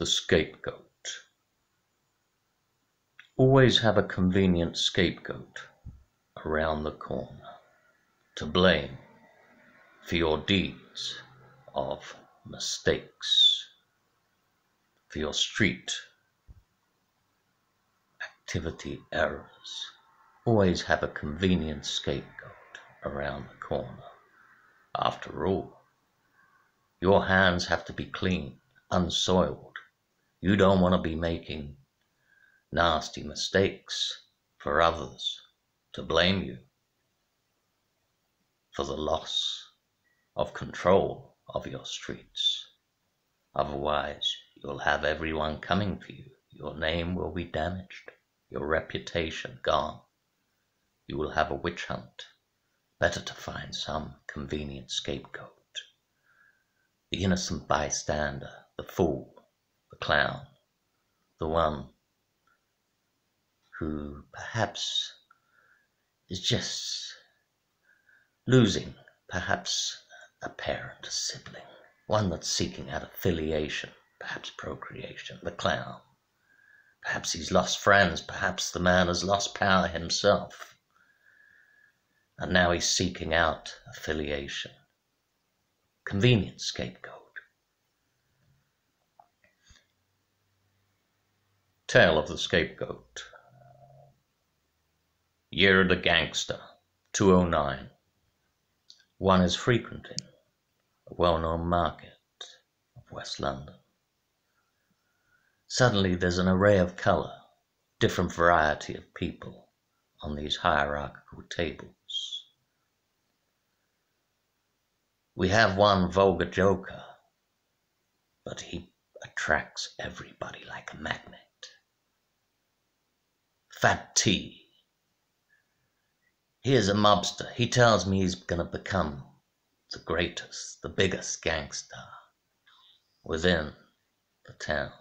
The scapegoat. Always have a convenient scapegoat around the corner to blame for your deeds of mistakes, for your street activity errors. Always have a convenient scapegoat around the corner. After all, your hands have to be clean, unsoiled. You don't want to be making nasty mistakes for others to blame you for the loss of control of your streets. Otherwise, you'll have everyone coming for you. Your name will be damaged, your reputation gone. You will have a witch hunt. Better to find some convenient scapegoat. The innocent bystander, the fool, the clown, the one who perhaps is just losing perhaps a parent, a sibling, one that's seeking out affiliation, perhaps procreation, the clown. Perhaps he's lost friends, perhaps the man has lost power himself, and now he's seeking out affiliation. Convenient scapegoat. Tale of the Scapegoat. Year of the Gangster, 209. One is frequenting a well-known market of West London. Suddenly there's an array of colour, different variety of people on these hierarchical tables. We have one vulgar joker, but he attracts everybody like a magnet. Fat T. He is a mobster. He tells me he's going to become the greatest, the biggest gangster within the town.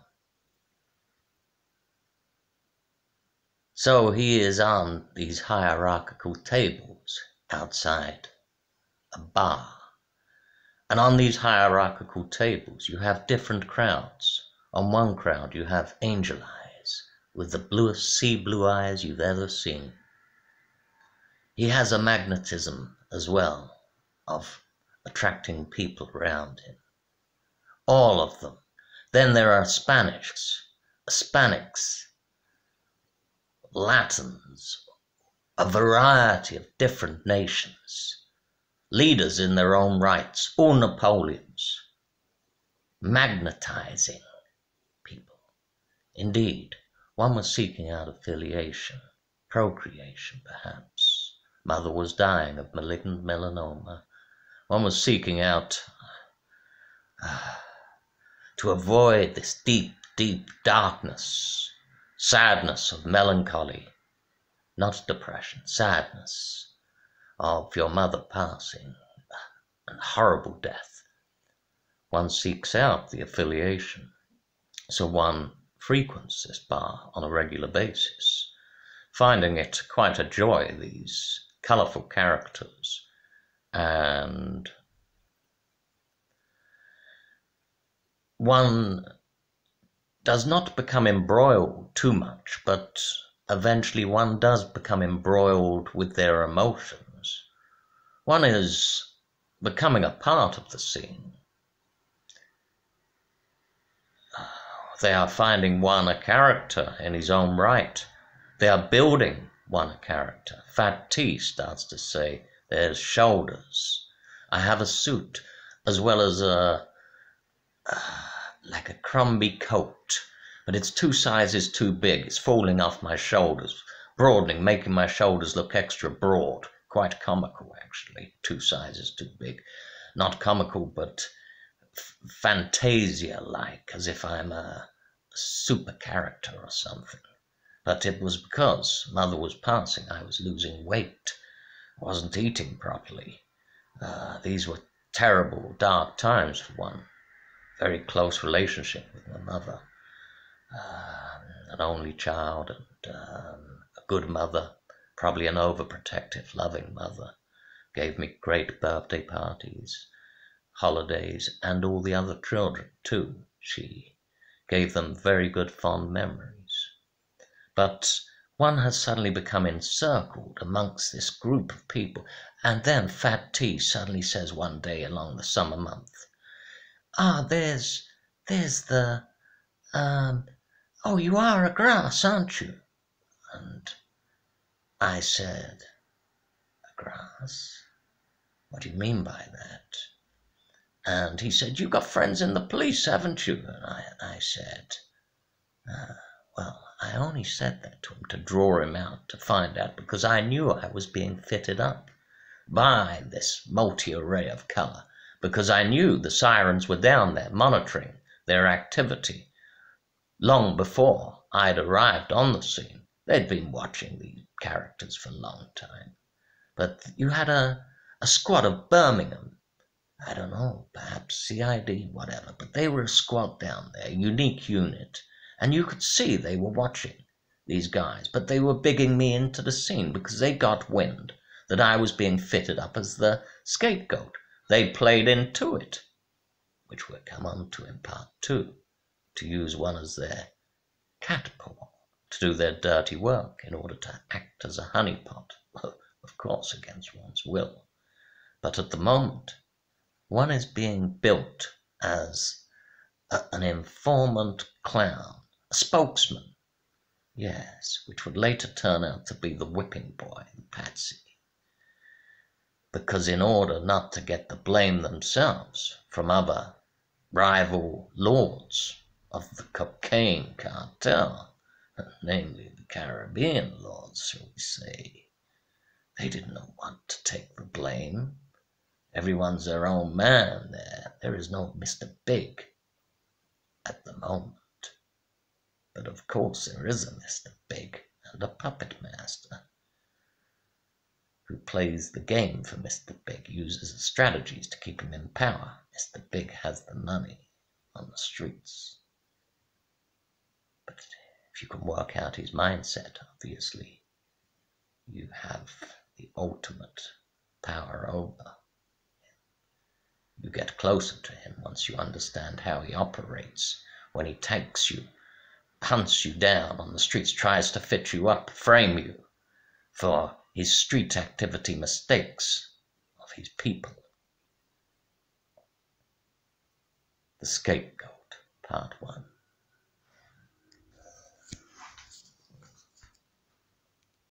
So he is on these hierarchical tables outside a bar. And on these hierarchical tables, you have different crowds. On one crowd, you have Angel Eyes, with the bluest sea blue eyes you've ever seen. He has a magnetism as well of attracting people around him. All of them. Then there are Hispanics, Latins, a variety of different nations. Leaders in their own rights, all Napoleons, magnetizing people. Indeed, one was seeking out affiliation, procreation perhaps. Mother was dying of malignant melanoma. One was seeking out to avoid this deep, deep darkness, sadness of melancholy, not depression, sadness of your mother passing, and horrible death. One seeks out the affiliation, so one frequents this bar on a regular basis, finding it quite a joy, these colourful characters, and one does not become embroiled too much, but eventually one does become embroiled with their emotions. One is becoming a part of the scene. They are finding one a character in his own right. They are building one a character. Fat T starts to say, there's shoulders. I have a suit, as well as like a crumby coat, but it's 2 sizes too big. It's falling off my shoulders, broadening, making my shoulders look extra broad. Quite comical, actually. 2 sizes too big. Not comical, but fantasia-like, as if I'm a super character or something. But it was because Mother was passing. I was losing weight. I wasn't eating properly. These were terrible, dark times for one. Very close relationship with my mother. An only child and a good mother. Probably an overprotective, loving mother. Gave me great birthday parties, holidays, and all the other children too. She gave them very good fond memories. But one has suddenly become encircled amongst this group of people, and then Fat T suddenly says one day along the summer month, there's the, oh, you are a grass, aren't you? And I said, a grass? What do you mean by that? And he said, you've got friends in the police, haven't you? And I said, well, I only said that to him to draw him out, to find out, because I knew I was being fitted up by this multi-array of colour, because I knew the sirens were down there monitoring their activity long before I'd arrived on the scene. They'd been watching these characters for a long time. But you had a squad of Birmingham, I don't know, perhaps CID, whatever, but they were a squad down there, a unique unit, and you could see they were watching these guys, but they were bigging me into the scene because they got wind that I was being fitted up as the scapegoat. They played into it, which we'll come on to in part 2, to use one as their catpaw, to do their dirty work in order to act as a honeypot, of course against one's will. But at the moment, one is being built as an informant clown, a spokesman, yes, which would later turn out to be the whipping boy in Patsy. Because in order not to get the blame themselves from other rival lords of the cocaine cartel, namely the Caribbean lords, shall we say, they did not want to take the blame. Everyone's their own man there. There is no Mr. Big at the moment. But of course there is a Mr. Big and a puppet master who plays the game for Mr. Big, uses the strategies to keep him in power. Mr. Big has the money on the streets. But if you can work out his mindset, obviously, you have the ultimate power over. You get closer to him once you understand how he operates. When he takes you, hunts you down on the streets, tries to fit you up, frame you for his street activity mistakes of his people. The Scapegoat, Part 1.